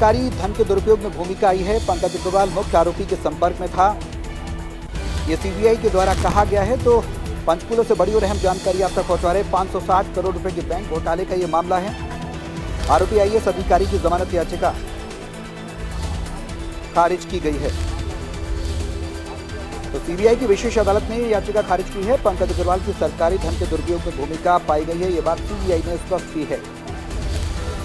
सरकारी धन के दुरुपयोग में भूमिका आई है। पंकज अग्रवाल मुख्य आरोपी के संपर्क में था, ये सीबीआई के द्वारा कहा गया है। तो पंचकूला से बड़ी और अहम जानकारी आप तक पहुंचा रहे। 560 करोड़ रुपए के बैंक घोटाले का ये मामला है। आरोपी आईएएस अधिकारी की जमानत याचिका खारिज की गई है। तो सीबीआई की विशेष अदालत ने याचिका खारिज की है। पंकज अग्रवाल की सरकारी धन के दुरुपयोग में भूमिका पाई गई है, ये बात सीबीआई ने स्पष्ट की है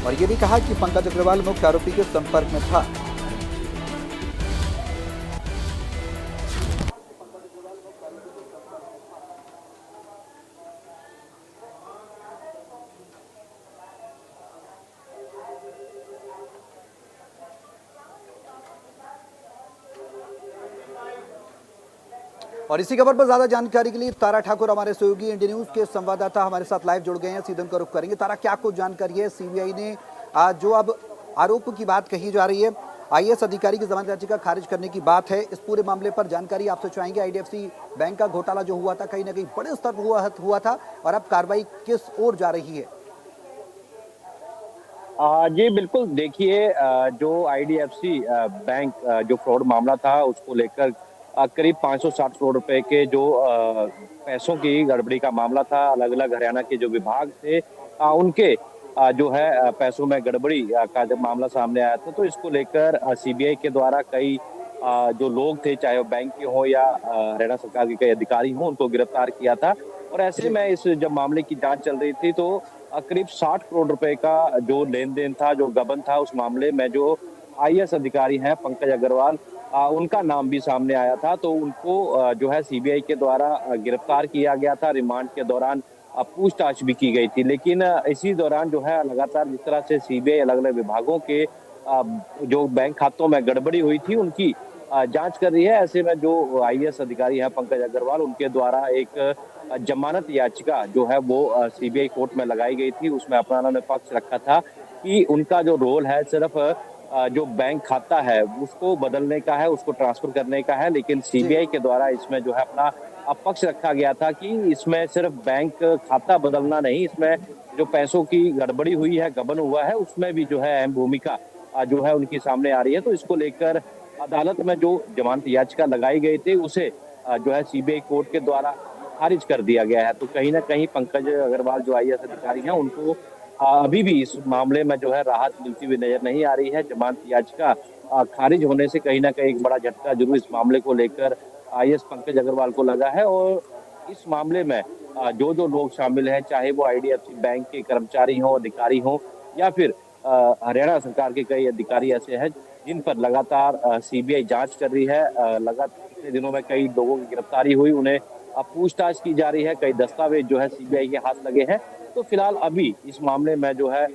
और ये भी कहा कि पंकज अग्रवाल मुख्य आरोपी के संपर्क में था। और इसी खबर पर ज्यादा जानकारी के लिए तारा ठाकुर हमारे सहयोगी इंडिया न्यूज के संवाददाता हमारे साथ लाइव जुड़ गए हैं। सीधे उनका रुख करेंगे। तारा, क्या कुछ जानकारी है? सीबीआई ने जो अब आरोप की बात कही जा रही है, आईएएस अधिकारी की जमानत याचिका खारिज करने की बात है, इस पूरे मामले पर जानकारी आपसे चाहेंगे। आईडीएफसी बैंक का घोटाला जो हुआ था, कहीं ना कहीं बड़े स्तर पर हुआ था और अब कार्रवाई किस ओर जा रही है? जी बिल्कुल, देखिए जो आईडीएफसी बैंक जो फ्रॉड मामला था उसको लेकर करीब 560 करोड़ रुपए के जो पैसों की गड़बड़ी का मामला था। अलग अलग हरियाणा के जो विभाग थे उनके जो है पैसों में गड़बड़ी का जब मामला सामने आया था, तो इसको लेकर सीबीआई के द्वारा कई जो लोग थे, चाहे वो बैंक के हों या हरियाणा सरकार के कई अधिकारी हों, उनको गिरफ्तार किया था। और ऐसे में इस जब मामले की जांच चल रही थी तो करीब 60 करोड़ रुपए का जो लेन देन था, जो गबन था, उस मामले में जो आईएएस अधिकारी हैं पंकज अग्रवाल, उनका नाम भी सामने आया था। तो उनको जो है सीबीआई के द्वारा गिरफ्तार किया गया था। रिमांड के दौरान पूछताछ भी की गई थी, लेकिन इसी दौरान जो है लगातार जिस तरह से सीबीआई अलग अलग विभागों के जो बैंक खातों में गड़बड़ी हुई थी उनकी जांच कर रही है। ऐसे में जो आईएएस अधिकारी हैं पंकज अग्रवाल, उनके द्वारा एक जमानत याचिका जो है वो सीबीआई कोर्ट में लगाई गई थी। उसमें अपना उन्होंने पक्ष रखा था कि उनका जो रोल है सिर्फ जो बैंक खाता है उसको बदलने का है, उसको ट्रांसफर करने का है, लेकिन सीबीआई के द्वारा इसमें जो है अपना पक्ष रखा गया था कि इसमें सिर्फ बैंक खाता बदलना नहीं, इसमें जो पैसों की गड़बड़ी हुई है, गबन हुआ है, उसमें भी जो है अहम भूमिका जो है उनकी सामने आ रही है। तो इसको लेकर अदालत में जो जमानत याचिका लगाई गई थी उसे जो है सीबीआई कोर्ट के द्वारा खारिज कर दिया गया है। तो कहीं ना कहीं पंकज अग्रवाल जो आईएएस अधिकारी हैं उनको अभी भी इस मामले में जो है राहत मिलती हुई नजर नहीं आ रही है। जमानत याचिका खारिज होने से कहीं ना कहीं एक बड़ा झटका जरूर इस मामले को लेकर आईएएस पंकज अग्रवाल को लगा है। और इस मामले में जो जो लोग शामिल हैं, चाहे वो आईडीएफसी बैंक के कर्मचारी हों, अधिकारी हों, या फिर हरियाणा सरकार के कई अधिकारी ऐसे हैं जिन पर लगातार सीबीआई जांच कर रही है। लगातार पिछले दिनों में कई लोगों की गिरफ्तारी हुई, उन्हें पूछताछ की जा रही है, कई दस्तावेज जो है सीबीआई के हाथ लगे हैं। तो फिलहाल अभी इस मामले में जो है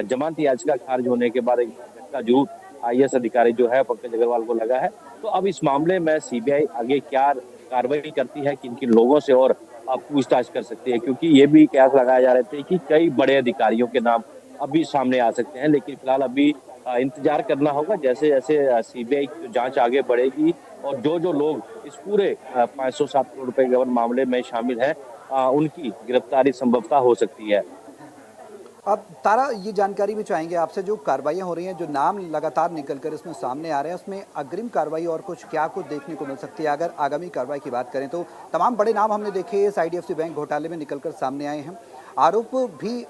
जमानत याचिका खारिज होने के बाद एक झटका जरूर आईएएस अधिकारी जो है पंकज अग्रवाल को लगा है। तो अब इस मामले में सीबीआई आगे क्या कार्रवाई करती है, किन किन लोगों से और पूछताछ कर सकती है, क्योंकि ये भी कयास लगाए जा रहे थे कि कई बड़े अधिकारियों के नाम अभी सामने आ सकते हैं। लेकिन फिलहाल अभी इंतजार करना होगा, जैसे जैसे सीबीआई की जांच आगे बढ़ेगी और जो जो लोग इस पूरे 507 करोड़ रुपए गबन मामले में शामिल हैं उनकी गिरफ्तारी संभवतः हो सकती है। अब तारा, ये जानकारी भी चाहेंगे आपसे, जो कार्रवाइयाँ हो रही हैं, जो नाम लगातार निकलकर इसमें सामने आ रहे हैं, उसमें अग्रिम कार्रवाई और कुछ क्या कुछ देखने को मिल सकती है? अगर आगामी कार्रवाई की बात करें तो तमाम बड़े नाम हमने देखे इस आईडीएफसी बैंक घोटाले में निकलकर सामने आए हैं। आरोप भी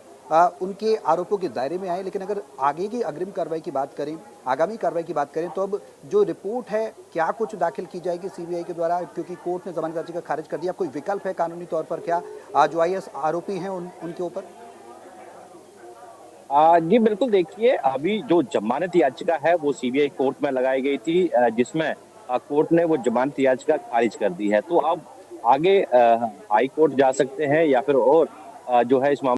उनके आरोपों के दायरे में आए, लेकिन अगर आगे की अग्रिम कार्रवाई की बात करें, आगामी कार्रवाई की बात करें, तो अब जो रिपोर्ट है क्या कुछ दाखिल की जाएगी सीबीआई के द्वारा? क्योंकि कोर्ट ने जमानत याचिका खारिज कर दिया, कोई विकल्प है कानूनी तौर पर क्या जो आईएएस आरोपी हैं उनके ऊपर? जी बिल्कुल, देखिए अभी जो जमानत याचिका है वो सीबीआई कोर्ट में लगाई गई थी, जिसमें कोर्ट ने वो जमानत याचिका खारिज कर दी है। तो अब आगे हाई कोर्ट जा सकते हैं या फिर और जो है इस मामले